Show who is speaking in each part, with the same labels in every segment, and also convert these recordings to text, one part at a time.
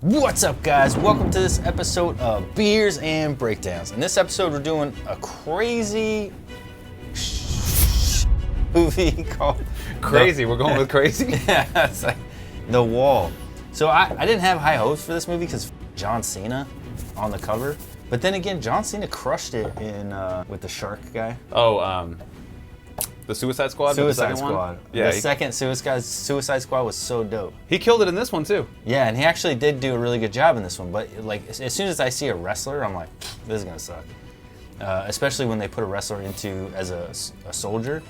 Speaker 1: What's up, guys? Welcome to this episode of Beers and Breakdowns. In this episode, we're doing a crazy movie called...
Speaker 2: Crazy? We're going with crazy?
Speaker 1: Yeah, it's like The Wall. So I didn't have high hopes for this movie because John Cena on the cover. But then again, John Cena crushed it in with the shark guy.
Speaker 2: Oh, the Suicide Squad?
Speaker 1: Suicide Squad.
Speaker 2: Yeah,
Speaker 1: the second Suicide Squad was so dope.
Speaker 2: He killed it in this one too.
Speaker 1: Yeah, and he actually did do a really good job in this one. But like, as soon as I see a wrestler, I'm like, this is gonna suck. Especially when they put a wrestler into as a soldier.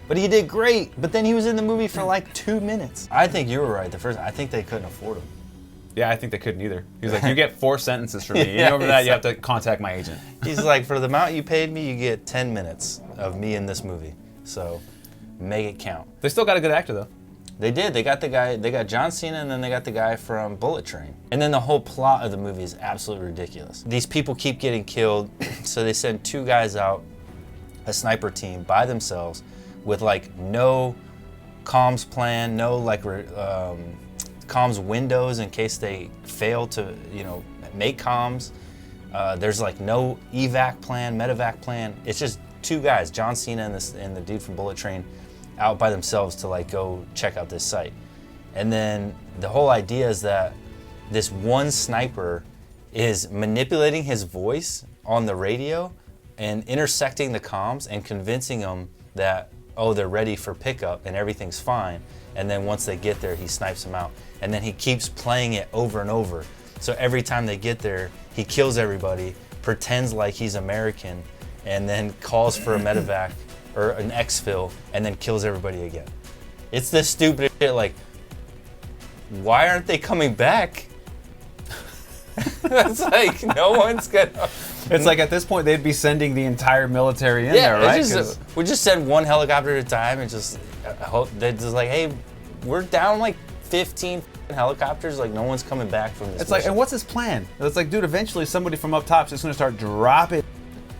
Speaker 1: But he did great. But then he was in the movie for like 2 minutes. I think you were right. I think they couldn't afford him.
Speaker 2: Yeah, I think they couldn't either. He was like, you get 4 sentences from me.
Speaker 1: Yeah,
Speaker 2: Over that, you have to contact my agent.
Speaker 1: He's like, for the amount you paid me, you get 10 minutes of me in this movie. So make it count.
Speaker 2: They still got a good actor though.
Speaker 1: They did. They got the guy. They got John Cena, and then they got the guy from Bullet Train. And then the whole plot of the movie is absolutely ridiculous. These people keep getting killed, so they send 2 guys out, a sniper team, by themselves, with like no comms plan, no like comms windows in case they fail to, make comms. There's like no evac plan, medevac plan. It's just 2 guys, John Cena and the dude from Bullet Train, out by themselves to like go check out this site. And then the whole idea is that this one sniper is manipulating his voice on the radio and intersecting the comms and convincing them that, oh, they're ready for pickup and everything's fine. And then once they get there, he snipes them out. And then he keeps playing it over and over. So every time they get there, he kills everybody, pretends like he's American, and then calls for a medevac or an exfil, and then kills everybody again. It's this stupid shit, like, why aren't they coming back? It's like, no one's gonna...
Speaker 2: It's like at this point, they'd be sending the entire military in there, right?
Speaker 1: We just send 1 helicopter at a time and just hope they're just like, hey, we're down like 15 helicopters, like no one's coming back from this.
Speaker 2: It's like, and what's his plan? It's like, dude, eventually somebody from up top's just gonna start dropping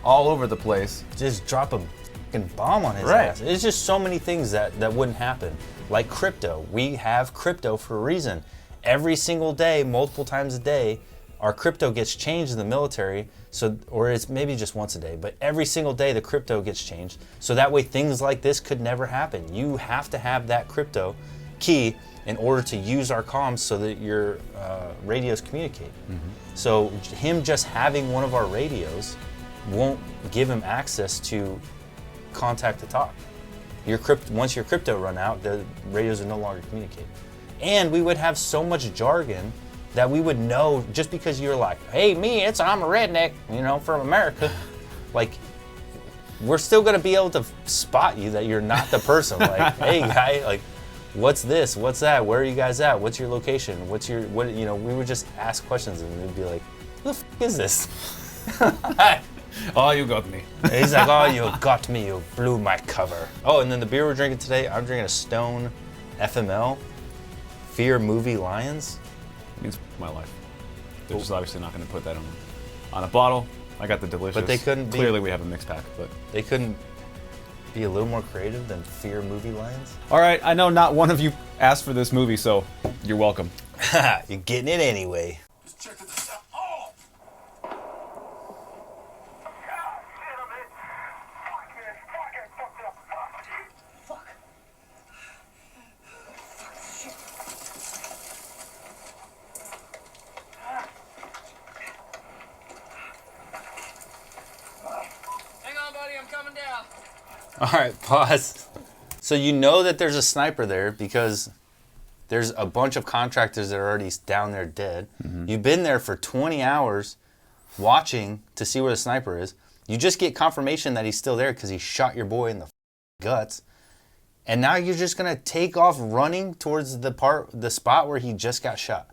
Speaker 2: all over the place.
Speaker 1: Just drop a fucking bomb on his ass. It's just so many things that wouldn't happen. Like crypto. We have crypto for a reason. Every single day, multiple times a day, our crypto gets changed in the military, or it's maybe just once a day, but every single day the crypto gets changed. So that way things like this could never happen. You have to have that crypto key in order to use our comms so that your radios communicate. So him just having one of our radios won't give him access to contact to talk. Once your crypto run out, the radios are no longer communicate. And we would have so much jargon that we would know just because you're like, hey, I'm a redneck, from America. Like, we're still gonna be able to spot you that you're not the person. Like, hey, guy, like, what's this? What's that? Where are you guys at? What's your location? We would just ask questions and they'd be like, who the f is this?
Speaker 2: Oh, you got me.
Speaker 1: He's like, oh, you got me. You blew my cover. Oh, and then the beer we're drinking today, I'm drinking a Stone FML Fear Movie Lions.
Speaker 2: Means my life. They're just obviously not going to put that on a bottle. I got the delicious.
Speaker 1: But they couldn't be.
Speaker 2: Clearly, we have a mix pack, but
Speaker 1: they couldn't be a little more creative than Fear Movie Lions.
Speaker 2: All right, I know not one of you asked for this movie, so you're welcome.
Speaker 1: You're getting it anyway.
Speaker 3: Just check this out. Oh! God damn it! Fucking fucked up. Fuck. Shit.
Speaker 4: Hang on, buddy, I'm coming down.
Speaker 1: All right, pause. So you know that there's a sniper there because there's a bunch of contractors that are already down there dead. You've been there for 20 hours watching to see where the sniper is. You just get confirmation that he's still there because he shot your boy in the guts. And now you're just going to take off running towards the spot where he just got shot.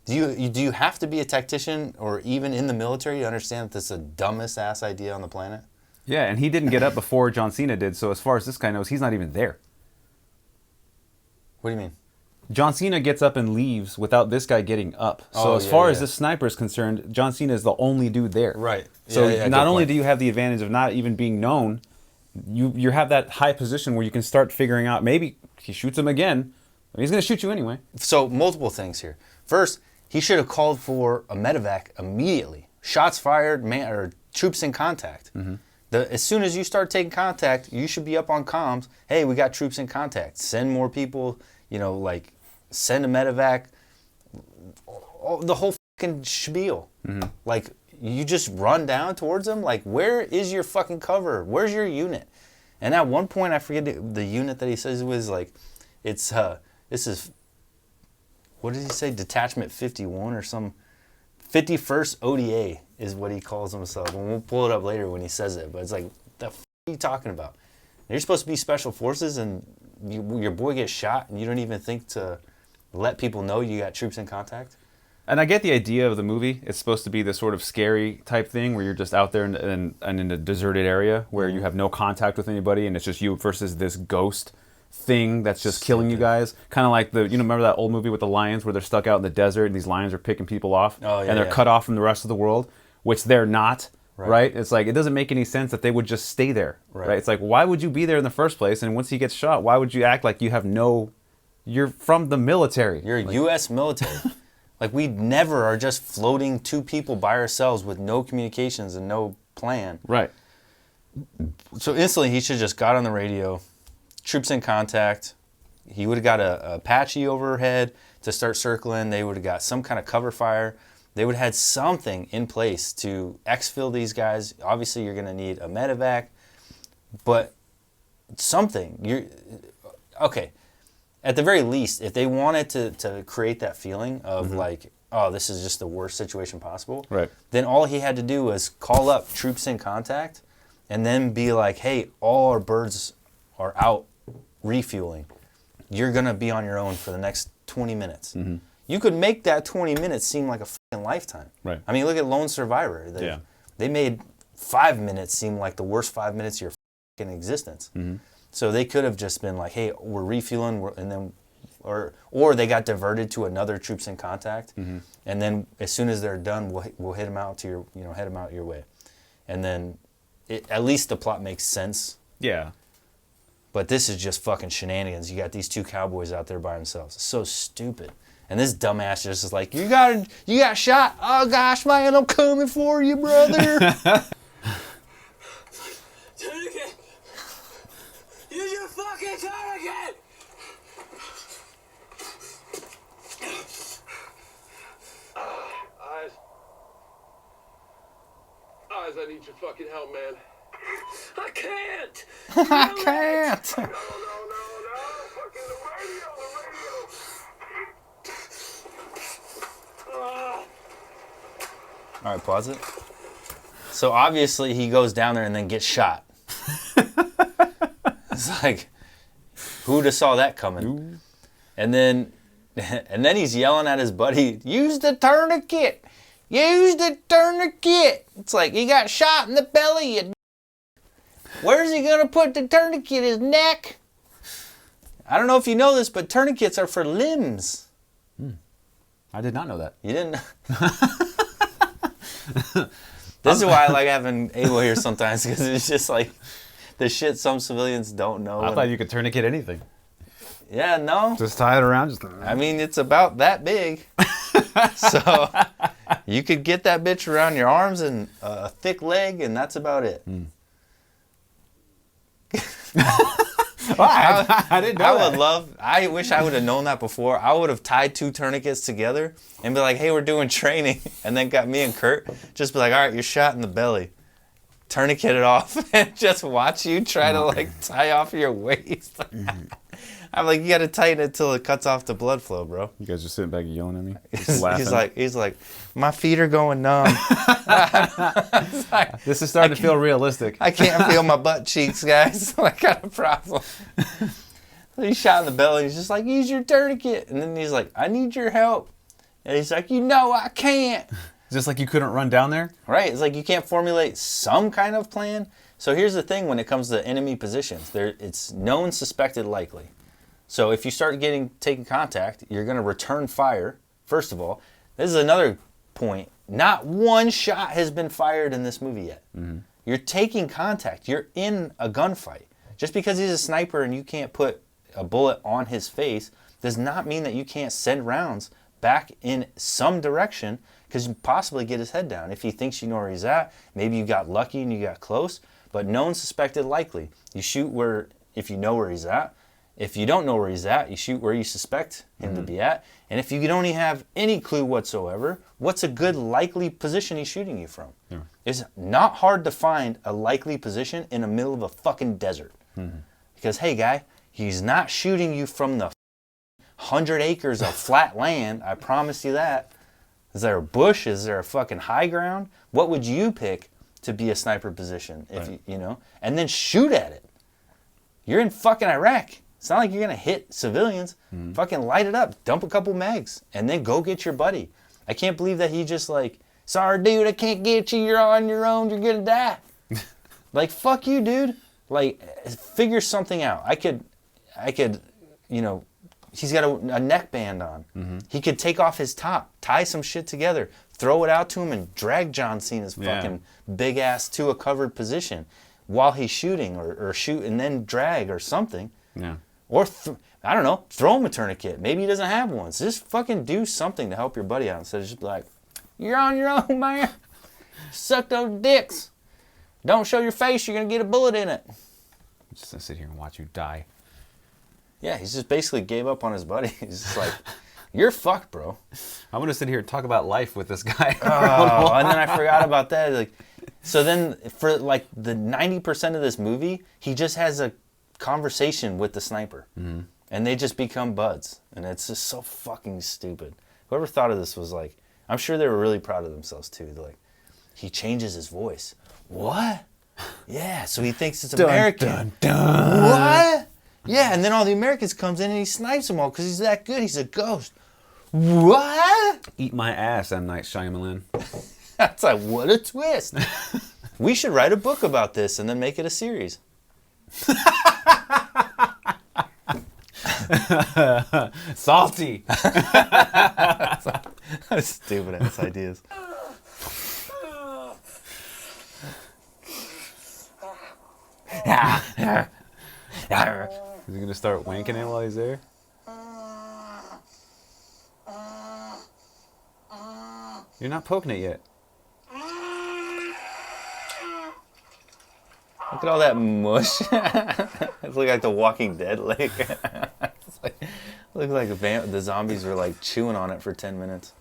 Speaker 1: Do you have to be a tactician or even in the military to understand that this is the dumbest ass idea on the planet?
Speaker 2: Yeah, and he didn't get up before John Cena did, so as far as this guy knows, he's not even there.
Speaker 1: What do you mean?
Speaker 2: John Cena gets up and leaves without this guy getting up. So as far as this sniper is concerned, John Cena is the only dude there.
Speaker 1: Right.
Speaker 2: So not only do you have the advantage of not even being known, you have that high position where you can start figuring out, maybe he shoots him again. He's going to shoot you anyway.
Speaker 1: So multiple things here. First, he should have called for a medevac immediately. Shots fired, or troops in contact. As soon as you start taking contact, you should be up on comms. Hey, we got troops in contact. Send more people, like send a medevac. The whole fucking spiel. Like, you just run down towards them. Like, where is your fucking cover? Where's your unit? And at one point, I forget the unit that he says was like, it's, this is, what did he say? Detachment 51 or some, 51st ODA is what he calls himself. And we'll pull it up later when he says it. But it's like, the f*** are you talking about? You're supposed to be special forces and your boy gets shot and you don't even think to let people know you got troops in contact?
Speaker 2: And I get the idea of the movie. It's supposed to be this sort of scary type thing where you're just out there in a deserted area where you have no contact with anybody and it's just you versus this ghost thing that's just killing you guys. Kind of like remember that old movie with the lions where they're stuck out in the desert and these lions are picking people off and they're cut off from the rest of the world, which they're not, right? It's like, it doesn't make any sense that they would just stay there, right? It's like, why would you be there in the first place? And once he gets shot, why would you act like you have you're from the military.
Speaker 1: You're U.S. military. Like, we never are just floating two people by ourselves with no communications and no plan.
Speaker 2: Right.
Speaker 1: So instantly, he should have just got on the radio, troops in contact. He would have got a Apache overhead to start circling. They would have got some kind of cover fire. They would have had something in place to exfil these guys. Obviously, you're going to need a medevac, but something. Okay. At the very least, if they wanted to create that feeling of like, oh, this is just the worst situation possible,
Speaker 2: right,
Speaker 1: then all he had to do was call up troops in contact and then be like, hey, all our birds are out refueling. You're going to be on your own for the next 20 minutes. You could make that 20 minutes seem like a fucking lifetime.
Speaker 2: Right.
Speaker 1: I mean, look at Lone Survivor. They made 5 minutes seem like the worst 5 minutes of your fucking existence. So they could have just been like, hey, we're refueling, and then, or they got diverted to another troops in contact, and then as soon as they're done, we'll hit them out to head them out your way, and then at least the plot makes sense.
Speaker 2: Yeah.
Speaker 1: But this is just fucking shenanigans. You got these two cowboys out there by themselves. It's so stupid. And this dumbass just is like, you got shot. Oh gosh, man, I'm coming for you, brother.
Speaker 4: Use your fucking tourniquet!
Speaker 3: Eyes, I need your fucking help, man.
Speaker 4: I can't!
Speaker 1: I can't.
Speaker 3: No. Fucking the radio.
Speaker 1: All right, pause it. So obviously he goes down there and then gets shot. It's like, who'd have saw that coming? And then he's yelling at his buddy, use the tourniquet. Use the tourniquet. It's like, he got shot in the belly. Where's he going to put the tourniquet? His neck? I don't know if you know this, but tourniquets are for limbs.
Speaker 2: I did not know that.
Speaker 1: You didn't? This is why I like having Abel here sometimes, because it's just like the shit some civilians don't know.
Speaker 2: I thought you could tourniquet anything.
Speaker 1: Yeah, no.
Speaker 2: Just tie it around.
Speaker 1: I mean, it's about that big. So you could get that bitch around your arms and a thick leg, and that's about it.
Speaker 2: I didn't know
Speaker 1: I wish I would have known that before. I would have tied two tourniquets together and be like, hey, we're doing training. And then got me and Kurt, just be like, all right, you're shot in the belly. Tourniquet it off and just watch you try to like tie off your waist. I'm like, you got to tighten it till it cuts off the blood flow, bro.
Speaker 2: You guys just sitting back and yelling at me?
Speaker 1: He's like, my feet are going numb.
Speaker 2: Like, this is starting to feel realistic.
Speaker 1: I can't feel my butt cheeks, guys. I got a problem. So he's shot in the belly. He's just like, use your tourniquet. And then he's like, I need your help. And he's like, I can't.
Speaker 2: Just like you couldn't run down there?
Speaker 1: Right. It's like you can't formulate some kind of plan. So here's the thing when it comes to enemy positions. It's known, suspected, likely. So if you start taking contact, you're going to return fire. First of all, this is another point. Not one shot has been fired in this movie yet. You're taking contact. You're in a gunfight. Just because he's a sniper and you can't put a bullet on his face does not mean that you can't send rounds back in some direction because you possibly get his head down. If he thinks you know where he's at, maybe you got lucky and you got close, but known, suspected, likely. You shoot where, if you know where he's at. If you don't know where he's at, you shoot where you suspect him to be at. And if you don't even have any clue whatsoever, what's a good likely position he's shooting you from? Yeah. It's not hard to find a likely position in the middle of a fucking desert. Because, hey, guy, he's not shooting you from the 100 acres of flat land. I promise you that. Is there a bush? Is there a fucking high ground? What would you pick to be a sniper position? If you know, and then shoot at it. You're in fucking Iraq. It's not like you're going to hit civilians. Fucking light it up. Dump a couple mags. And then go get your buddy. I can't believe that he just like, sorry, dude, I can't get you. You're on your own. You're going to die. Like, fuck you, dude. Like, figure something out. I could, you know, he's got a neck band on. He could take off his top, tie some shit together, throw it out to him, and drag John Cena's fucking big ass to a covered position while he's shooting, or shoot and then drag or something. Yeah. Or, I don't know, throw him a tourniquet. Maybe he doesn't have one. So just fucking do something to help your buddy out instead of just be like, you're on your own, man. Suck those dicks. Don't show your face, you're going to get a bullet in it.
Speaker 2: I'm just going to sit here and watch you die.
Speaker 1: Yeah, he's just basically gave up on his buddy. He's just like, you're fucked, bro.
Speaker 2: I'm going to sit here and talk about life with this guy.
Speaker 1: Oh, and then I forgot about that. Like, so then for like the 90% of this movie, he just has a conversation with the sniper. And they just become buds. And it's just so fucking stupid. Whoever thought of this was like, I'm sure they were really proud of themselves too. They're like, he changes his voice. What? Yeah, so he thinks it's American.
Speaker 2: Dun, dun.
Speaker 1: What? Yeah, and then all the Americans comes in and he snipes them all because he's that good. He's a ghost. What?
Speaker 2: Eat my ass, M. Night Shyamalan.
Speaker 1: That's like, what a twist. We should write a book about this and then make it a series.
Speaker 2: Salty.
Speaker 1: Stupid ass ideas.
Speaker 2: Is he going to start wanking it while he's there? You're not poking it yet.
Speaker 1: Look at all that mush. It's like The Walking Dead. Like, it's like, looks like the zombies were like chewing on it for 10 minutes.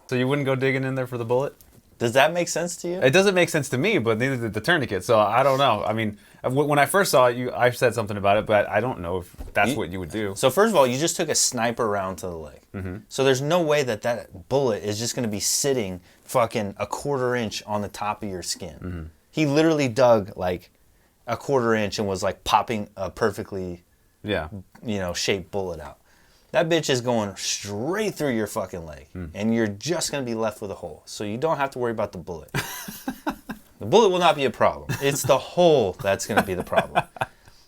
Speaker 2: So you wouldn't go digging in there for the bullet?
Speaker 1: Does that make sense to you?
Speaker 2: It doesn't make sense to me, but neither did the tourniquet. So I don't know. I mean, when I first saw it, I said something about it, but I don't know if that's what you would do.
Speaker 1: So first of all, you just took a sniper round to the leg. So there's no way that bullet is just going to be sitting fucking a quarter inch on the top of your skin. He literally dug like a quarter inch and was like popping a perfectly, shaped bullet out. That bitch is going straight through your fucking leg, and you're just going to be left with a hole. So you don't have to worry about the bullet. The bullet will not be a problem. It's the hole that's going to be the problem.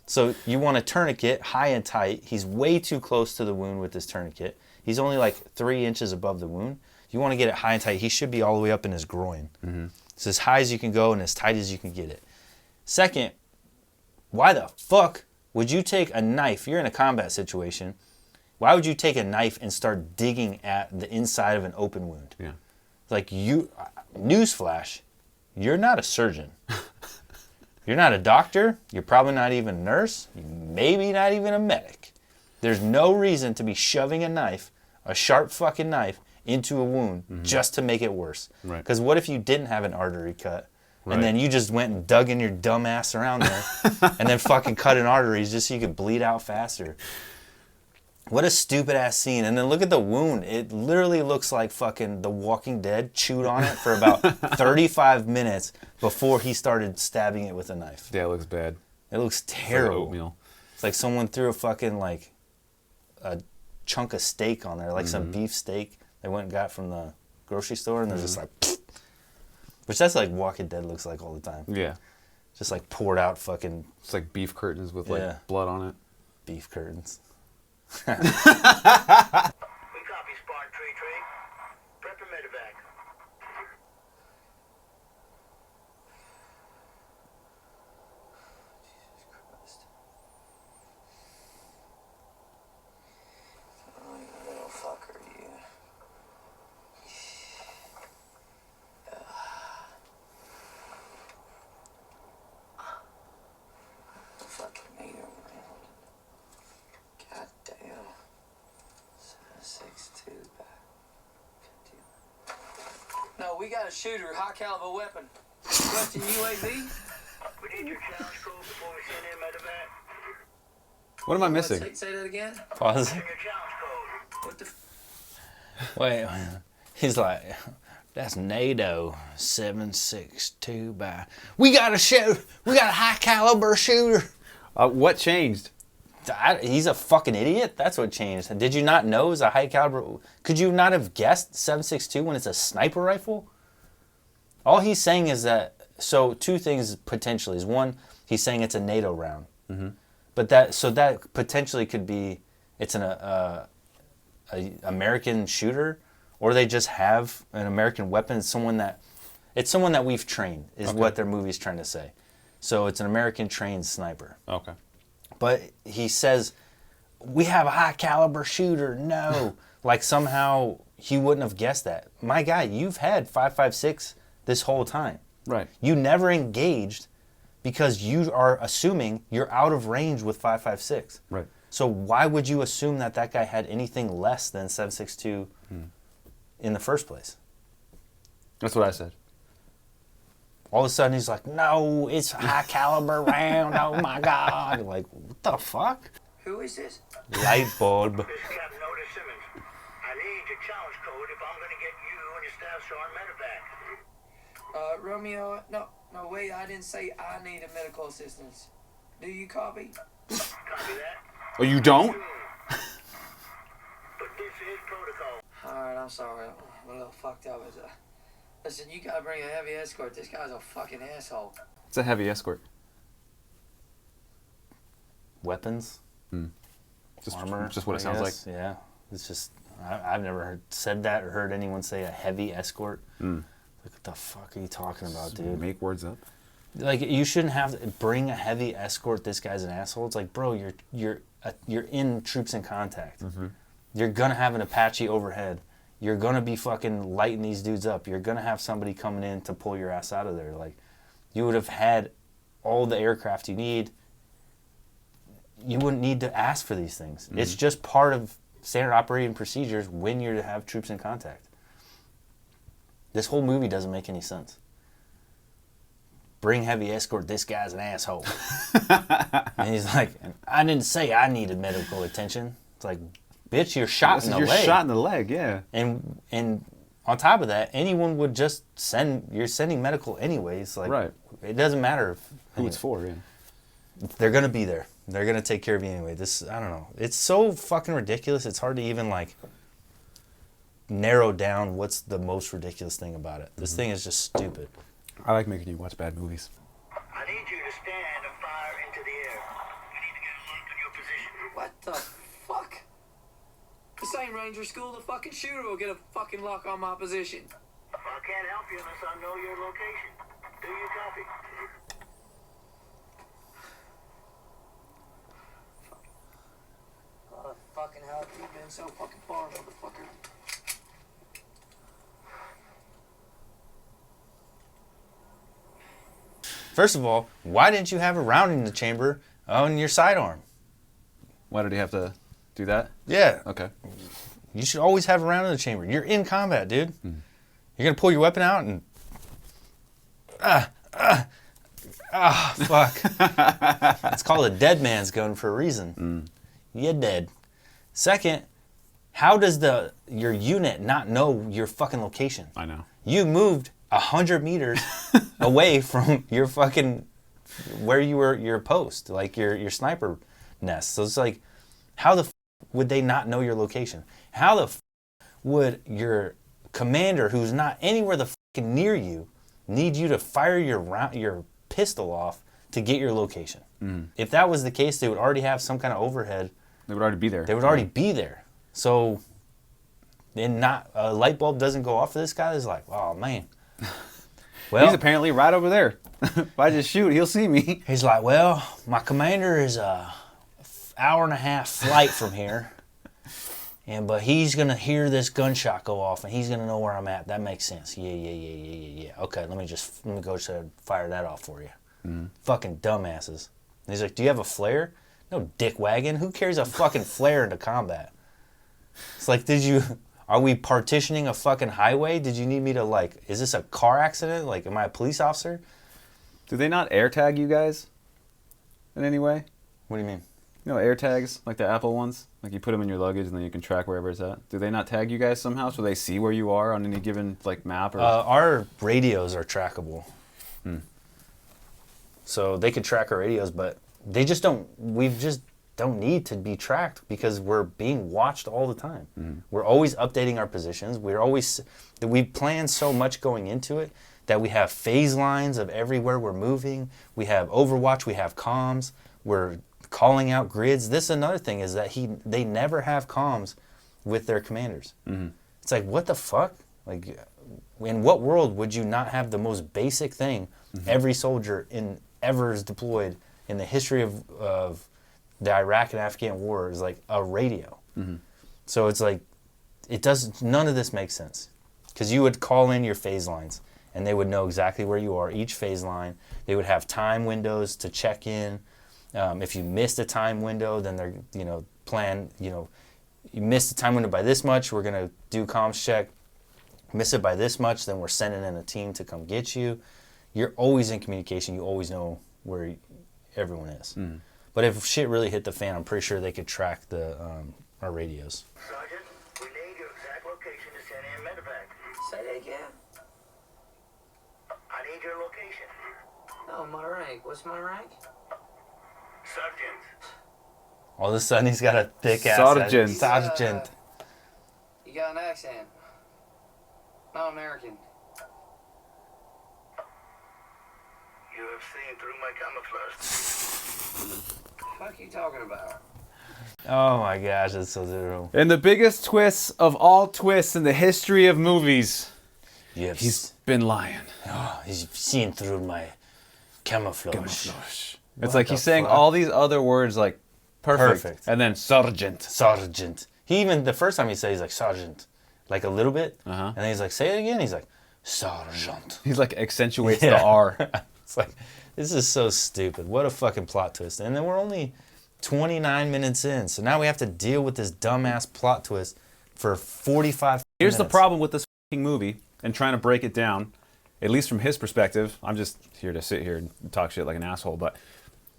Speaker 1: So you want a tourniquet, high and tight. He's way too close to the wound with this tourniquet. He's only like 3 inches above the wound. You want to get it high and tight. He should be all the way up in his groin. It's as high as you can go and as tight as you can get it. Second, why the fuck would you take a knife? You're in a combat situation. Why would you take a knife and start digging at the inside of an open wound? Yeah. Like newsflash, you're not a surgeon. You're not a doctor. You're probably not even a nurse. Maybe not even a medic. There's no reason to be shoving a knife, a sharp fucking knife, into a wound just to make it worse. Because what if you didn't have an artery cut? And then you just went and dug in your dumb ass around there and then fucking cut an artery just so you could bleed out faster. What a stupid ass scene. And then look at the wound. It literally looks like fucking The Walking Dead chewed on it for about 35 minutes before he started stabbing it with a knife.
Speaker 2: Yeah, it looks bad.
Speaker 1: It looks terrible.
Speaker 2: It's like oatmeal.
Speaker 1: It's like someone threw a fucking like a chunk of steak on there, like some beef steak they went and got from the grocery store, and they're just like, pfft. Which that's like Walking Dead looks like all the time.
Speaker 2: Yeah.
Speaker 1: Just like poured out fucking.
Speaker 2: It's like beef curtains with like blood on it.
Speaker 1: Beef curtains.
Speaker 3: We copy Spartan 3-3. Prep and medevac.
Speaker 4: Jesus Christ. Oh, you little fucker, you. we got a shooter, high caliber weapon. Question UAV?
Speaker 3: We need your challenge code before we send in medevac.
Speaker 2: What am I missing?
Speaker 4: Say that again?
Speaker 1: Pause.
Speaker 3: Your challenge code.
Speaker 4: What the
Speaker 1: Wait, he's like, that's NATO 762 by. We got a high caliber shooter.
Speaker 2: What changed?
Speaker 1: He's a fucking idiot. That's what changed. Did you not know it was a high caliber? Could you not have guessed 762 when it's a sniper rifle? All he's saying is that. So two things potentially is one, he's saying it's a NATO round, but that potentially could be it's a American shooter, or they just have an American weapon. It's someone that we've trained is what their movie's trying to say. So it's an American trained sniper.
Speaker 2: Okay.
Speaker 1: But he says, we have a high caliber shooter. No. Like somehow he wouldn't have guessed that. My guy, you've had 5.56 this whole time.
Speaker 2: Right.
Speaker 1: You never engaged because you are assuming you're out of range with 5.56.
Speaker 2: Right.
Speaker 1: So why would you assume that guy had anything less than 7.62 in the first place?
Speaker 2: That's what I said.
Speaker 1: All of a sudden he's like, no, it's a high caliber round. Oh my God. Like, what the fuck?
Speaker 4: Who is this?
Speaker 1: Light bulb.
Speaker 3: This is Captain Otis Simmons. I need your challenge code if I'm going to get you and your staff on medevac.
Speaker 4: Romeo, no, wait, I didn't say I needed medical assistance. Do you copy?
Speaker 3: Copy that?
Speaker 2: Oh, you don't?
Speaker 3: But this is protocol.
Speaker 4: Alright, I'm sorry. I'm a little fucked up. Listen, you gotta bring a heavy escort. This guy's a fucking asshole.
Speaker 2: It's a heavy escort.
Speaker 1: Weapons, armor.
Speaker 2: Just what it
Speaker 1: I
Speaker 2: sounds
Speaker 1: guess.
Speaker 2: like.
Speaker 1: Yeah, it's just I've never said that or heard anyone say a heavy escort. Like, what the fuck are you talking about, dude?
Speaker 2: Make words up.
Speaker 1: Like, you shouldn't have to bring a heavy escort. This guy's an asshole. It's like, bro, you're in troops in contact. You're gonna have an Apache overhead. You're gonna be fucking lighting these dudes up. You're gonna have somebody coming in to pull your ass out of there. Like, you would have had all the aircraft you need. You wouldn't need to ask for these things. It's just part of standard operating procedures when you're to have troops in contact. This whole movie doesn't make any sense. Bring heavy escort, this guy's an asshole. And he's like, I didn't say I needed medical attention. It's like, bitch, you're shot in the leg.
Speaker 2: You're shot in the leg, yeah.
Speaker 1: And on top of that, anyone would just you're sending medical anyways. Like,
Speaker 2: right.
Speaker 1: It doesn't matter
Speaker 2: Who it's for, yeah.
Speaker 1: They're going to be there. They're going to take care of you anyway. I don't know. It's so fucking ridiculous. It's hard to even, like, narrow down what's the most ridiculous thing about it. This thing is just stupid.
Speaker 2: I like making you watch bad movies.
Speaker 3: I need you to stand and fire into the air. You need to get a lock on your position.
Speaker 4: What the fuck? This ain't Ranger School. The fucking shooter will get a fucking lock on my position.
Speaker 3: I can't help you unless I know your location. Do you copy?
Speaker 4: Oh, fucking hell, you've been so fucking far, motherfucker.
Speaker 1: First of all, why didn't you have a round in the chamber on your sidearm?
Speaker 2: Why did he have to do that?
Speaker 1: Yeah.
Speaker 2: Okay.
Speaker 1: You should always have a round in the chamber. You're in combat, dude. You're going to pull your weapon out and... fuck. It's called a dead man's gun for a reason. You're dead. Second, how does your unit not know your fucking location?
Speaker 2: I know.
Speaker 1: You moved 100 meters away from your fucking... where you were, your post, like your sniper nest. So it's like, how the would they not know your location? How the would your commander, who's not anywhere the fucking near you, need you to fire your pistol off to get your location? If that was the case, they would already have some kind of overhead.
Speaker 2: They would already be there.
Speaker 1: They would already be there. So, then not a light bulb doesn't go off for this guy. It's like, oh man. Well,
Speaker 2: he's apparently right over there. If I just shoot, he'll see me.
Speaker 1: He's like, well, my commander is a hour and a half flight from here, but he's gonna hear this gunshot go off and he's gonna know where I'm at. That makes sense. Yeah. Okay, let me go to fire that off for you. Fucking dumbasses. And he's like, do you have a flare? No, dick wagon. Who carries a fucking flare into combat? It's like, Are we partitioning a fucking highway? Did you need me to, like, is this a car accident? Like, am I a police officer?
Speaker 2: Do they not AirTag you guys in any way?
Speaker 1: What do you mean?
Speaker 2: You know, AirTags, like the Apple ones? Like you put them in your luggage and then you can track wherever it's at. Do they not tag you guys somehow so they see where you are on any given, like, map? Or...
Speaker 1: Our radios are trackable. So they could track our radios, but we just don't need to be tracked because we're being watched all the time. We're always updating our positions. We plan so much going into it that we have phase lines of everywhere we're moving. We have Overwatch, we have comms, we're calling out grids. This is another thing is that they never have comms with their commanders. It's like, what the fuck? Like, in what world would you not have the most basic thing every soldier ever is deployed in the history of the Iraq and Afghan war is like a radio. So it's like, none of this makes sense. Because you would call in your phase lines and they would know exactly where you are, each phase line. They would have time windows to check in. If you missed a time window, then they're, you missed the time window by this much, we're going to do comms check. Miss it by this much, then we're sending in a team to come get you. You're always in communication. You always know where everyone is. But if shit really hit the fan, I'm pretty sure they could track our radios.
Speaker 3: Sergeant, we need your exact location to send in medevac.
Speaker 4: Say that again.
Speaker 3: I need your location.
Speaker 4: No, my rank. What's my rank?
Speaker 3: Sergeant.
Speaker 1: All of a sudden, he's got a thick ass
Speaker 2: Sergeant.
Speaker 1: Sergeant.
Speaker 4: You got an accent. Not American.
Speaker 3: You have seen through my camouflage.
Speaker 4: What are you talking about?
Speaker 1: Oh my gosh, that's so zero.
Speaker 2: And the biggest twist of all twists in the history of movies, he's been lying.
Speaker 1: He's seen through my camouflage.
Speaker 2: It's like he's saying all these other words like perfect. And then sergeant.
Speaker 1: Sergeant. The first time he said, he's like, sergeant. Like a little bit. And then he's like, say it again. He's like, sergeant.
Speaker 2: He's like accentuates the R.
Speaker 1: It's like, this is so stupid. What a fucking plot twist. And then we're only 29 minutes in. So now we have to deal with this dumbass plot twist for 45
Speaker 2: Here's
Speaker 1: minutes.
Speaker 2: the problem with this fucking movie and trying to break it down, at least from his perspective. I'm just here to sit here and talk shit like an asshole, but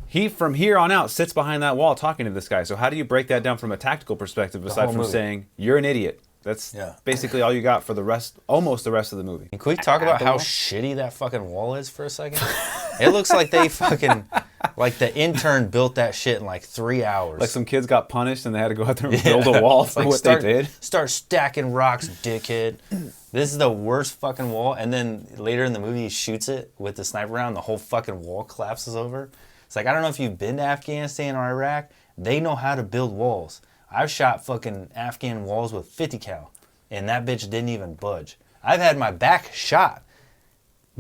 Speaker 2: he, from here on out, sits behind that wall talking to this guy. So how do you break that down from a tactical perspective aside from saying, you're an idiot? That's basically all you got for almost the rest of the movie.
Speaker 1: Can we talk about how shitty that fucking wall is for a second? It looks like they fucking, like the intern built that shit in like 3 hours.
Speaker 2: Like some kids got punished and they had to go out there and build a wall for what they did.
Speaker 1: Start stacking rocks, dickhead. This is the worst fucking wall. And then later in the movie, he shoots it with the sniper round. The whole fucking wall collapses over. It's like, I don't know if you've been to Afghanistan or Iraq. They know how to build walls. I've shot fucking Afghan walls with 50 cal, and that bitch didn't even budge. I've had my back shot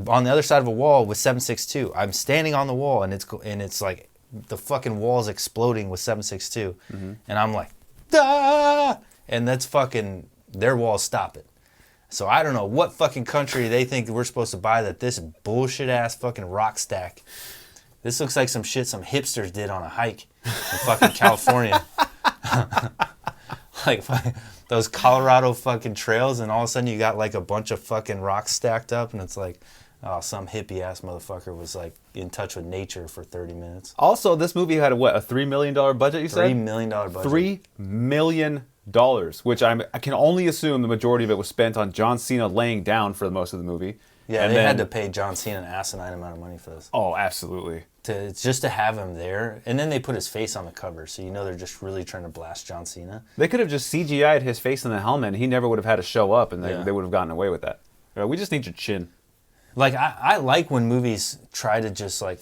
Speaker 1: on the other side of a wall with 7.62. I'm standing on the wall, and it's like the fucking wall's exploding with 7.62, and I'm like, ah! And that's fucking their walls stop it. So I don't know what fucking country they think we're supposed to buy that this bullshit ass fucking rock stack. This looks like some shit some hipsters did on a hike in fucking California. Like those Colorado fucking trails, and all of a sudden you got like a bunch of fucking rocks stacked up, and it's like, oh, some hippie ass motherfucker was like in touch with nature for 30 minutes.
Speaker 2: Also, this movie had a $3 million budget, you said?
Speaker 1: $3 million budget.
Speaker 2: $3 million, which I can only assume the majority of it was spent on John Cena laying down for most of the movie.
Speaker 1: Yeah, and they had to pay John Cena an asinine amount of money for this.
Speaker 2: Oh, absolutely.
Speaker 1: Just to have him there. And then they put his face on the cover, so you know they're just really trying to blast John Cena.
Speaker 2: They could have just CGI'd his face in the helmet, and he never would have had to show up, and they would have gotten away with that. We just need your chin.
Speaker 1: Like, I like when movies try to just, like,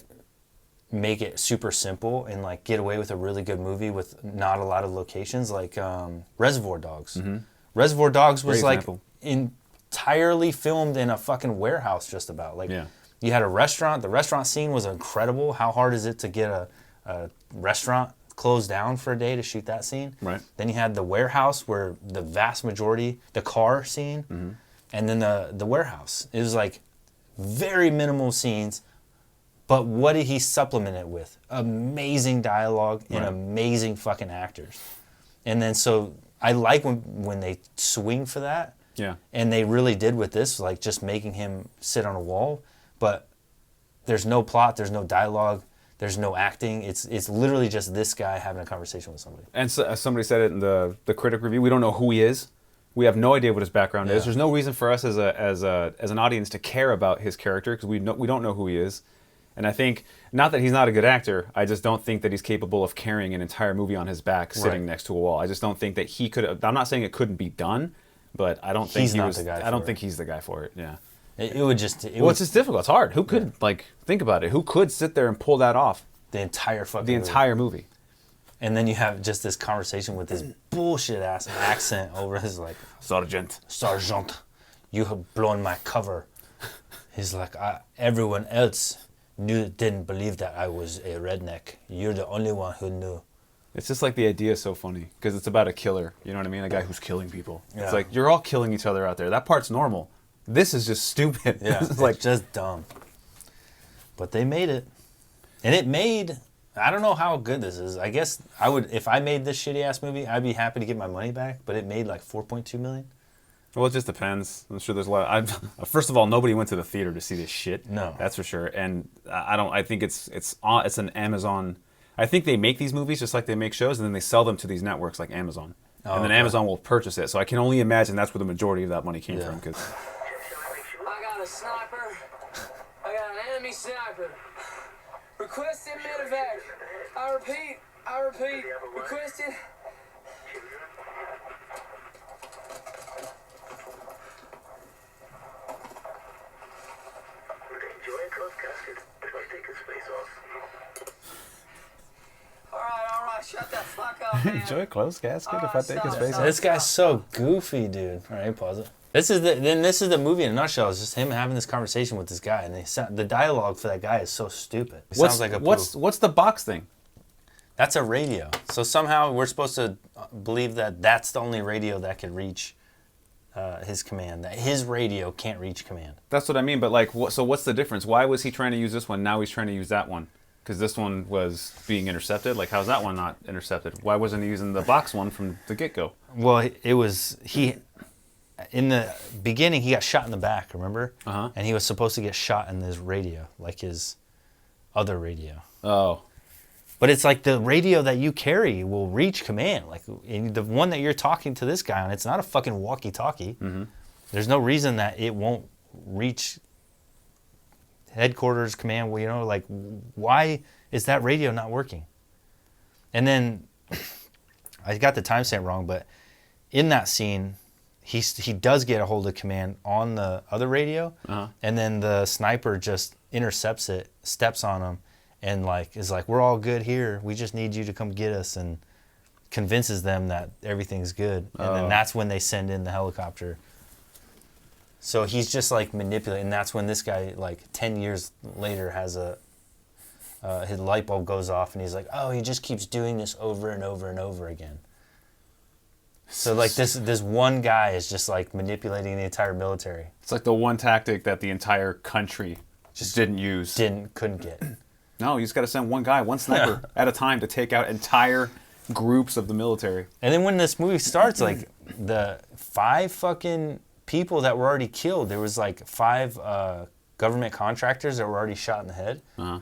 Speaker 1: make it super simple and, like, get away with a really good movie with not a lot of locations, like Reservoir Dogs. Reservoir Dogs was, like, entirely filmed in a fucking warehouse just about. Like, you had a restaurant. The restaurant scene was incredible. How hard is it to get a restaurant closed down for a day to shoot that scene?
Speaker 2: Right.
Speaker 1: Then you had the warehouse where the vast majority, the car scene, and then the warehouse. It was like very minimal scenes, but what did he supplement it with? Amazing dialogue and amazing fucking actors. And then so I like when they swing for that.
Speaker 2: Yeah.
Speaker 1: And they really did with this, like just making him sit on a wall. But there's no plot, there's no dialogue, there's no acting. It's literally just this guy having a conversation with somebody.
Speaker 2: And so, as somebody said it in the critic review, we don't know who he is. We have no idea what his background is. There's no reason for us as an audience to care about his character because we don't know who he is. And I think, not that he's not a good actor, I just don't think that he's capable of carrying an entire movie on his back sitting next to a wall. I just don't think that he could. I'm not saying it couldn't be done, but I don't think I don't think he's the guy for it. Yeah.
Speaker 1: It would just.
Speaker 2: It's just difficult. It's hard. Who could think about it? Who could sit there and pull that off?
Speaker 1: The entire
Speaker 2: movie.
Speaker 1: And then you have just this conversation with this bullshit ass accent over his like,
Speaker 2: Sergeant,
Speaker 1: you have blown my cover. He's like, everyone else didn't believe that I was a redneck. You're the only one who knew.
Speaker 2: It's just like the idea is so funny because it's about a killer. You know what I mean? A guy who's killing people.
Speaker 1: Yeah.
Speaker 2: It's like you're all killing each other out there. That part's normal. This is just stupid.
Speaker 1: Yeah,
Speaker 2: it's like
Speaker 1: just dumb. But they made it, and it made. I don't know how good this is. I guess I would, if I made this shitty ass movie, I'd be happy to get my money back. But it made like 4.2 million.
Speaker 2: Well, it just depends. I'm sure there's a lot. First of all, nobody went to the theater to see this shit.
Speaker 1: No,
Speaker 2: that's for sure. And I think it's an Amazon. I think they make these movies just like they make shows, and then they sell them to these networks like Amazon, and then Amazon will purchase it. So I can only imagine that's where the majority of that money came from. Cause
Speaker 4: I got a sniper. I got an enemy sniper. Requested medevac. I repeat. Requested.
Speaker 3: Enjoy a closed casket if I take his face off.
Speaker 4: All right, shut the fuck up, man.
Speaker 2: enjoy a closed casket if I take his face off.
Speaker 1: This guy's so goofy, dude. All right, pause it. This is the movie in a nutshell. It's just him having this conversation with this guy, and the dialogue for that guy is so stupid. It sounds like a
Speaker 2: what's the box thing?
Speaker 1: That's a radio. So somehow we're supposed to believe that that's the only radio that could reach his command. That his radio can't reach command.
Speaker 2: That's what I mean. But like, so what's the difference? Why was he trying to use this one? Now he's trying to use that one because this one was being intercepted. Like, how's that one not intercepted? Why wasn't he using the box one from the get-go?
Speaker 1: Well, it was he. In the beginning, he got shot in the back, remember?
Speaker 2: Uh-huh.
Speaker 1: And he was supposed to get shot in his radio, like his other radio.
Speaker 2: Oh.
Speaker 1: But it's like the radio that you carry will reach command. Like the one that you're talking to this guy on, it's not a fucking walkie-talkie.
Speaker 2: Mm-hmm.
Speaker 1: There's no reason that it won't reach headquarters command. You know, like why is that radio not working? And then I got the timestamp wrong, but in that scene, he does get a hold of command on the other radio, and then the sniper just intercepts it, steps on him, and is like, we're all good here. We just need you to come get us, and convinces them that everything's good. And then that's when they send in the helicopter. So he's just like manipulating, and that's when this guy 10 years later has his light bulb goes off, and he's like, oh, he just keeps doing this over and over and over again. So this one guy is just manipulating the entire military.
Speaker 2: It's like the one tactic that the entire country just didn't use.
Speaker 1: Couldn't get.
Speaker 2: No, you just got to send one guy, one sniper at a time to take out entire groups of the military.
Speaker 1: And then when this movie starts, the 5 fucking people that were already killed, there was 5 government contractors that were already shot in the head.
Speaker 2: Uh-huh.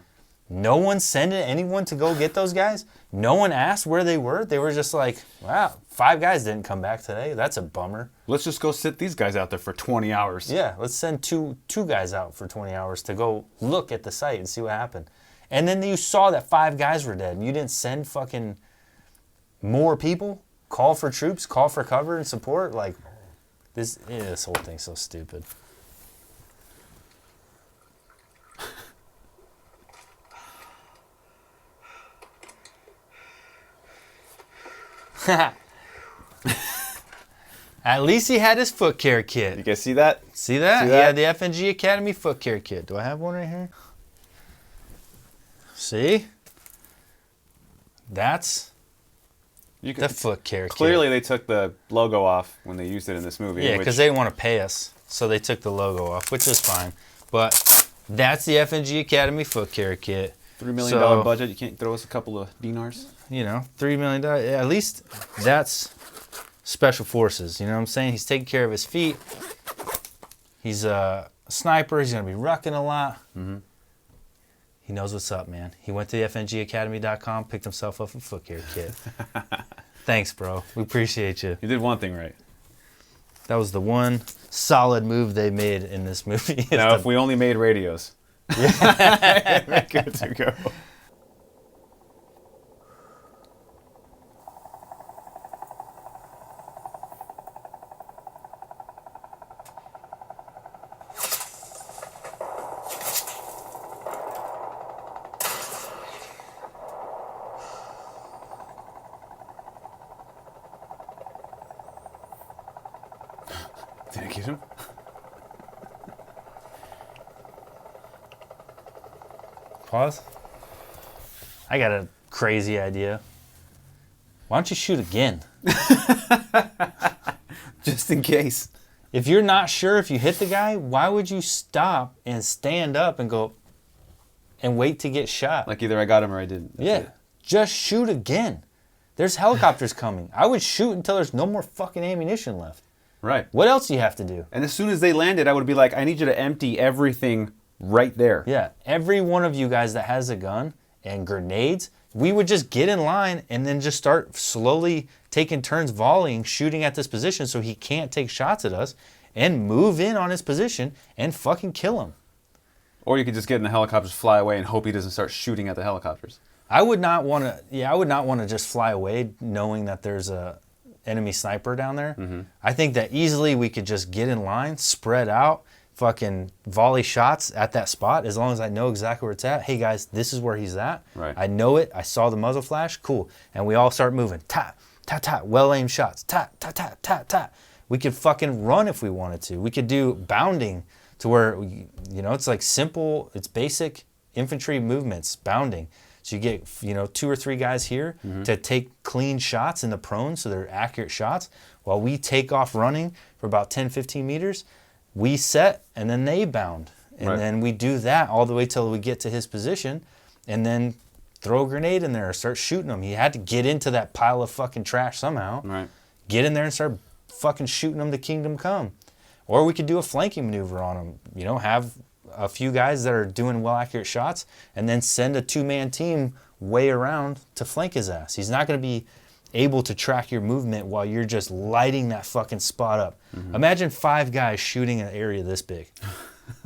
Speaker 1: No one sent anyone to go get those guys. No one asked where they were. They were just like, wow, 5 guys didn't come back today. That's a bummer.
Speaker 2: Let's just go sit these guys out there for 20 hours.
Speaker 1: Yeah, let's send two guys out for 20 hours to go look at the site and see what happened. And then you saw that 5 guys were dead. And you didn't send fucking more people? Call for troops? Call for cover and support? This whole thing's so stupid. At least he had his foot care kit.
Speaker 2: You guys see that?
Speaker 1: See that? He had the FNG Academy foot care kit. Do I have one right here? See? That's the foot care kit.
Speaker 2: Clearly they took the logo off when they used it in this movie.
Speaker 1: Yeah, because they didn't want to pay us. So they took the logo off, which is fine. But that's the FNG Academy foot care kit.
Speaker 2: $3 million budget. You can't throw us a couple of dinars?
Speaker 1: $3 million. At least that's special forces. You know what I'm saying? He's taking care of his feet. He's a sniper. He's going to be rucking a lot. Mm-hmm. He knows what's up, man. He went to the FNG Academy.com, picked himself up a foot care kit. Thanks, bro. We appreciate you.
Speaker 2: You did one thing right.
Speaker 1: That was the one solid move they made in this movie.
Speaker 2: Now, if we only made radios, we're good to go. Did I get him?
Speaker 1: Pause. I got a crazy idea. Why don't you shoot again?
Speaker 2: Just in case.
Speaker 1: If you're not sure if you hit the guy, why would you stop and stand up and go and wait to get shot?
Speaker 2: Like either I got him or I didn't. That's
Speaker 1: yeah.
Speaker 2: it.
Speaker 1: Just shoot again. There's helicopters coming. I would shoot until there's no more fucking ammunition left.
Speaker 2: Right.
Speaker 1: What else do you have to do?
Speaker 2: And as soon as they landed, I would be like, I need you to empty everything right there.
Speaker 1: Yeah. Every one of you guys that has a gun and grenades, we would just get in line and then just start slowly taking turns volleying, shooting at this position so he can't take shots at us and move in on his position and fucking kill him.
Speaker 2: Or you could just get in the helicopters, fly away, and hope he doesn't start shooting at the helicopters.
Speaker 1: I would not want to just fly away knowing that there's a enemy sniper down there. Mm-hmm. I think that easily we could just get in line, spread out, fucking volley shots at that spot as long as I know exactly where it's at. Hey guys, this is where he's at.
Speaker 2: Right.
Speaker 1: I know it. I saw the muzzle flash. Cool. And we all start moving. Tap, tap, tap. Well-aimed shots. Tap, tap, tap, tap, tap. We could fucking run if we wanted to. We could do bounding to where, it's like simple, it's basic infantry movements, bounding. So you get, 2 or 3 guys here to take clean shots in the prone so they're accurate shots. While we take off running for about 10, 15 meters, we set and then they bound. And then we do that all the way till we get to his position and then throw a grenade in there or start shooting him. He had to get into that pile of fucking trash somehow.
Speaker 2: Right.
Speaker 1: Get in there and start fucking shooting them to kingdom come. Or we could do a flanking maneuver on him. Have a few guys that are doing well accurate shots and then send a 2-man team way around to flank his ass. He's not going to be able to track your movement while you're just lighting that fucking spot up. Mm-hmm. Imagine 5 guys shooting an area this big.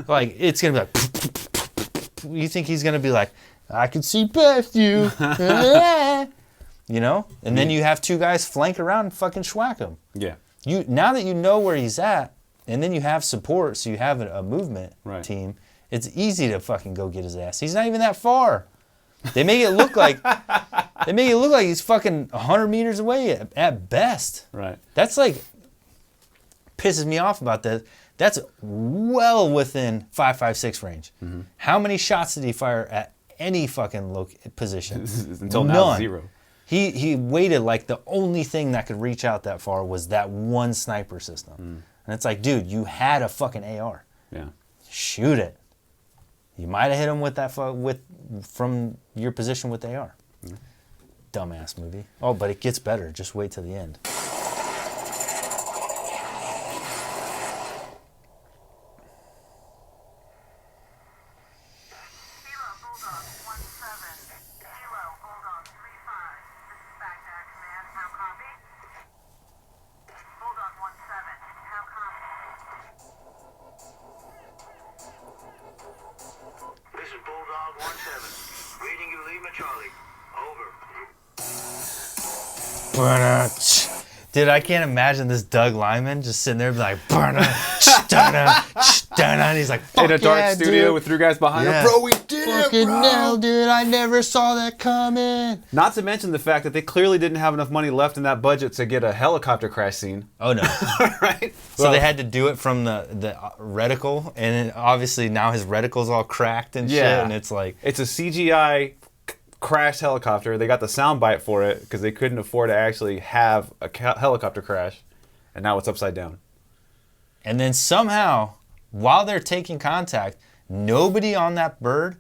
Speaker 1: Like, it's going to be like, you think he's going to be like, I can see past you. And then you have 2 guys flank around and fucking schwack him.
Speaker 2: Yeah.
Speaker 1: Now that you know where he's at, and then you have support, so you have a movement team, it's easy to fucking go get his ass. He's not even that far. They make it look like he's fucking 100 meters away at best.
Speaker 2: Right.
Speaker 1: That's like pisses me off about that. That's well within 5.56 range. Mm-hmm. How many shots did he fire at any fucking position?
Speaker 2: Until now,
Speaker 1: None.
Speaker 2: 0.
Speaker 1: He waited like the only thing that could reach out that far was that one sniper system. Mm. And it's like, dude, you had a fucking AR.
Speaker 2: Yeah.
Speaker 1: Shoot it. You might have hit him with that from your position with the AR. Mm. Dumbass movie. Oh, but it gets better. Just wait till the end.
Speaker 3: This is Bulldog 17. Reading you Lima Charlie. Over.
Speaker 1: Dude, I can't imagine this Doug Lyman just sitting there and be like, and he's like, fuck
Speaker 2: in a dark
Speaker 1: yeah,
Speaker 2: studio
Speaker 1: dude.
Speaker 2: with 3 guys behind
Speaker 1: Yeah.
Speaker 2: him. Bro, we did
Speaker 1: Fucking
Speaker 2: it, bro.
Speaker 1: hell, dude. I never saw that coming.
Speaker 2: Not to mention the fact that they clearly didn't have enough money left in that budget to get a helicopter crash scene.
Speaker 1: Oh, no.
Speaker 2: Right?
Speaker 1: So they had to do it from the reticle, and then obviously now his reticle's all cracked and shit, and it's like...
Speaker 2: It's a CGI crashed helicopter. They got the sound bite for it because they couldn't afford to actually have a helicopter crash, and now it's upside down.
Speaker 1: And then somehow, while they're taking contact, nobody on that bird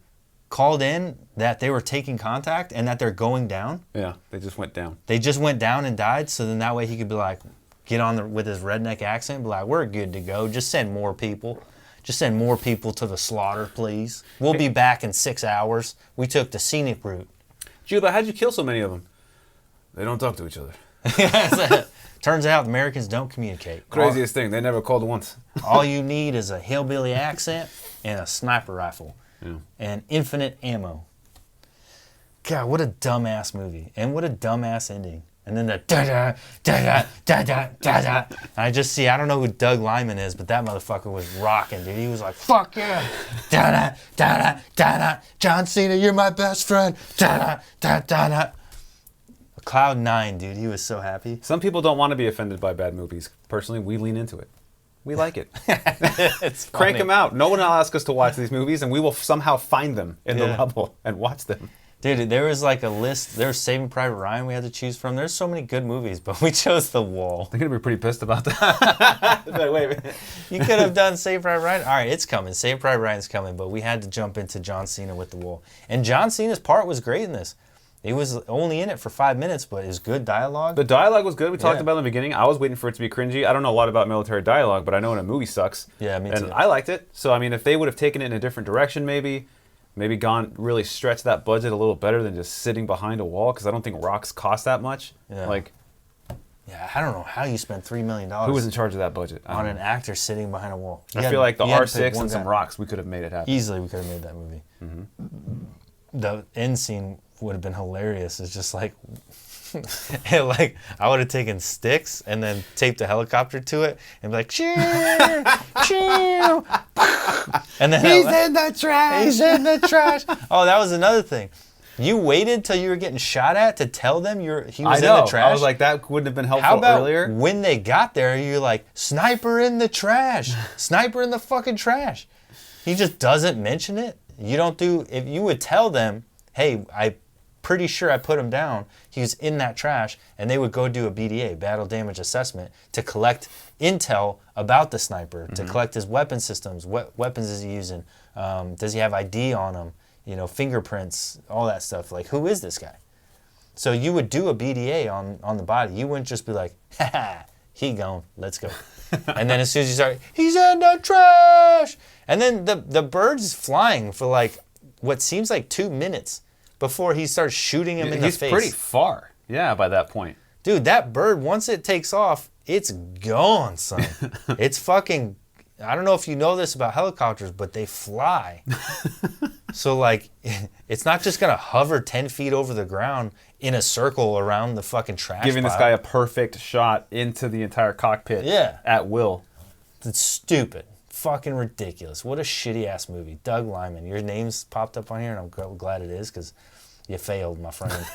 Speaker 1: called in that they were taking contact and that they're going down.
Speaker 2: Yeah, they just went down.
Speaker 1: They just went down and died, so then that way he could be like, get on with his redneck accent, be like, we're good to go. Just send more people. Just send more people to the slaughter, please. We'll be back in 6 hours. We took the scenic route.
Speaker 2: Juba, how'd you kill so many of them? They don't talk to each other.
Speaker 1: Turns out Americans don't communicate.
Speaker 2: Craziest thing, they never called once.
Speaker 1: All you need is a hillbilly accent and a sniper rifle.
Speaker 2: Yeah.
Speaker 1: And infinite ammo. God, what a dumbass movie. And what a dumbass ending. And then the da-da, da-da, da-da, da-da. And I just see, I don't know who Doug Lyman is, but that motherfucker was rocking, dude. He was like, fuck yeah. Da-da, da-da, da-da. John Cena, you're my best friend. Da-da, da-da, da-da. Cloud 9, dude. He was so happy.
Speaker 2: Some people don't want to be offended by bad movies. Personally, we lean into it. We like it.
Speaker 1: It's funny.
Speaker 2: Crank them out. No one will ask us to watch these movies, and we will somehow find them in the rubble and watch them.
Speaker 1: Dude, there was like a list. There was Saving Private Ryan we had to choose from. There's so many good movies, but we chose The Wall.
Speaker 2: They're going to be pretty pissed about that. Wait.
Speaker 1: You could have done Saving Private Ryan. All right, it's coming. Saving Private Ryan's coming, but we had to jump into John Cena with The Wall. And John Cena's part was great in this. He was only in it for 5 minutes, but it was good dialogue.
Speaker 2: The dialogue was good. We talked about it in the beginning. I was waiting for it to be cringy. I don't know a lot about military dialogue, but I know when a movie sucks.
Speaker 1: Yeah, me too.
Speaker 2: And I liked it. So, I mean, if they would have taken it in a different direction maybe gone really stretched that budget a little better than just sitting behind a wall, because I don't think rocks cost that much.
Speaker 1: Yeah.
Speaker 2: Like,
Speaker 1: yeah, I don't know how you spent $3 million
Speaker 2: who was in charge of that budget?
Speaker 1: on an actor sitting behind a wall.
Speaker 2: I feel like the
Speaker 1: you had to pick
Speaker 2: R6
Speaker 1: one
Speaker 2: and some
Speaker 1: guy.
Speaker 2: rocks, we could have made it happen.
Speaker 1: Easily, we could have made that movie. The end scene would have been hilarious. It's just like, like I would have taken sticks and then taped a helicopter to it and be like, cheer, cheer, and then
Speaker 2: He's in the trash!
Speaker 1: He's in the trash. Oh, that was another thing. You waited till you were getting shot at to tell them he was in the trash?
Speaker 2: I was like, that wouldn't have been helpful
Speaker 1: How about
Speaker 2: earlier.
Speaker 1: when they got there, you're like, sniper in the trash. Sniper in the fucking trash. He just doesn't mention it. You don't do, if you would tell them, hey, I'm pretty sure I put him down. He was in that trash. And they would go do a BDA, battle damage assessment, to collect intel about the sniper, to collect his weapon systems. What weapons is he using? Does he have ID on him? You know, fingerprints, all that stuff. Like, who is this guy? So you would do a BDA on the body. You wouldn't just be like, ha ha, he gone, let's go. And then as soon as you start, he's in the trash. And then the bird's flying for like what seems like 2 minutes before he starts shooting him in the face.
Speaker 2: He's pretty far, by that point.
Speaker 1: Dude, that bird, once it takes off, it's gone, son. It's fucking, I don't know if you know this about helicopters, but they fly. So, like, it's not just going to hover 10 feet over the ground in a circle around the fucking trash
Speaker 2: Giving
Speaker 1: pile.
Speaker 2: this guy a perfect shot into the entire cockpit at will.
Speaker 1: It's stupid. Fucking ridiculous. What a shitty-ass movie. Doug Lyman. Your name's popped up on here, and I'm glad it is, because you failed, my friend.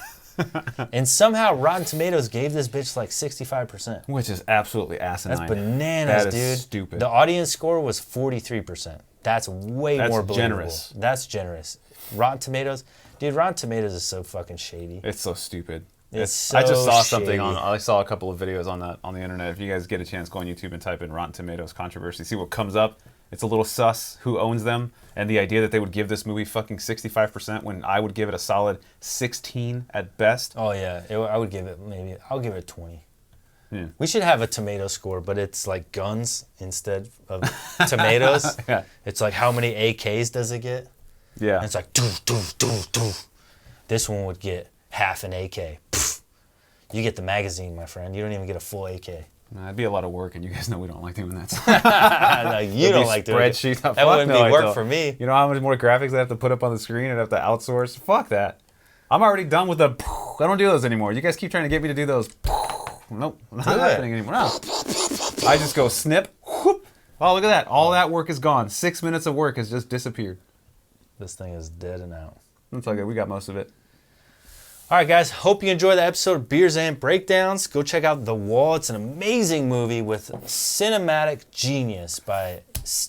Speaker 1: And somehow Rotten Tomatoes gave this bitch like 65%.
Speaker 2: Which is absolutely asinine.
Speaker 1: That's bananas,
Speaker 2: that is
Speaker 1: dude.
Speaker 2: Stupid.
Speaker 1: The audience score was 43%. That's way more believable.
Speaker 2: Generous.
Speaker 1: That's generous. Rotten Tomatoes, dude. Rotten Tomatoes is so fucking shady.
Speaker 2: It's so stupid.
Speaker 1: It's so
Speaker 2: I just saw something
Speaker 1: shady.
Speaker 2: I saw a couple of videos on the internet. If you guys get a chance, go on YouTube and type in Rotten Tomatoes controversy. See what comes up. It's a little sus who owns them, and the idea that they would give this movie fucking 65% when I would give it a solid 16 at best.
Speaker 1: Oh yeah, I would give it I'll give it 20.
Speaker 2: Yeah.
Speaker 1: We should have a tomato score, but it's like guns instead of tomatoes.
Speaker 2: Yeah.
Speaker 1: It's like how many AKs does it get?
Speaker 2: Yeah.
Speaker 1: And it's like doof, doof, doof, doof. This one would get half an AK. Pfft. You get the magazine, my friend. You don't even get a full AK.
Speaker 2: It'd be a lot of work, and you guys know we don't like doing that.
Speaker 1: No, you don't like doing it.
Speaker 2: Spreadsheet.
Speaker 1: That wouldn't be work for me.
Speaker 2: You know how much more graphics I have to put up on the screen and have to outsource? Fuck that. I'm already done with the. I don't do those anymore. You guys keep trying to get me to do those. Nope, not happening anymore. No. I just go snip. Whoop. Oh, look at that. All that work is gone. 6 minutes of work has just disappeared.
Speaker 1: This thing is dead and out.
Speaker 2: That's okay. We got most of it.
Speaker 1: All right, guys. Hope you enjoyed the episode of Beers and Breakdowns. Go check out The Wall. It's an amazing movie with cinematic genius by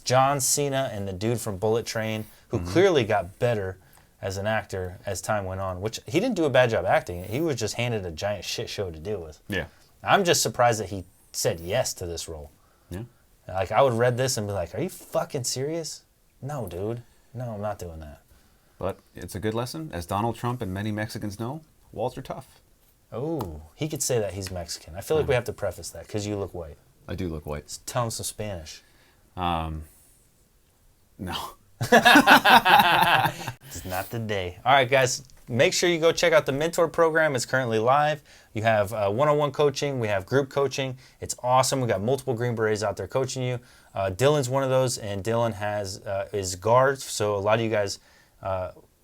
Speaker 1: John Cena and the dude from Bullet Train, who clearly got better as an actor as time went on, which he didn't do a bad job acting. He was just handed a giant shit show to deal with.
Speaker 2: Yeah.
Speaker 1: I'm just surprised that he said yes to this role.
Speaker 2: Yeah.
Speaker 1: Like, I would read this and be like, are you fucking serious? No, dude. No, I'm not doing that.
Speaker 2: But it's a good lesson. As Donald Trump and many Mexicans know, walls are tough.
Speaker 1: Oh, he could say that he's Mexican. I feel like we have to preface that because you look white.
Speaker 2: I do look white.
Speaker 1: Just tell him some Spanish.
Speaker 2: No.
Speaker 1: It's not the day. All right, guys. Make sure you go check out the Mentor program. It's currently live. You have one-on-one coaching. We have group coaching. It's awesome. We got multiple Green Berets out there coaching you. Dylan's one of those, and Dylan is guard. So a lot of you guys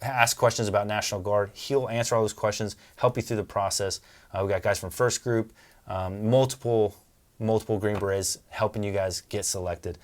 Speaker 1: ask questions about National Guard. He'll answer all those questions, help you through the process. We got guys from first group, multiple Green Berets helping you guys get selected.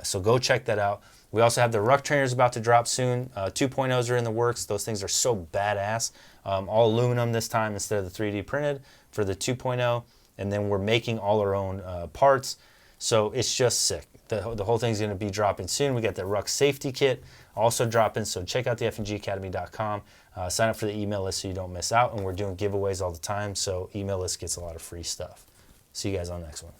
Speaker 1: So go check that out. We also have the ruck trainers about to drop soon. 2.0s are in the works. Those things are so badass. All aluminum this time instead of the 3D printed for the 2.0. And then we're making all our own parts. So it's just sick. The whole thing's going to be dropping soon. We got the ruck safety kit also dropping. So check out the FNGacademy.com. Sign up for the email list so you don't miss out. And we're doing giveaways all the time. So email list gets a lot of free stuff. See you guys on the next one.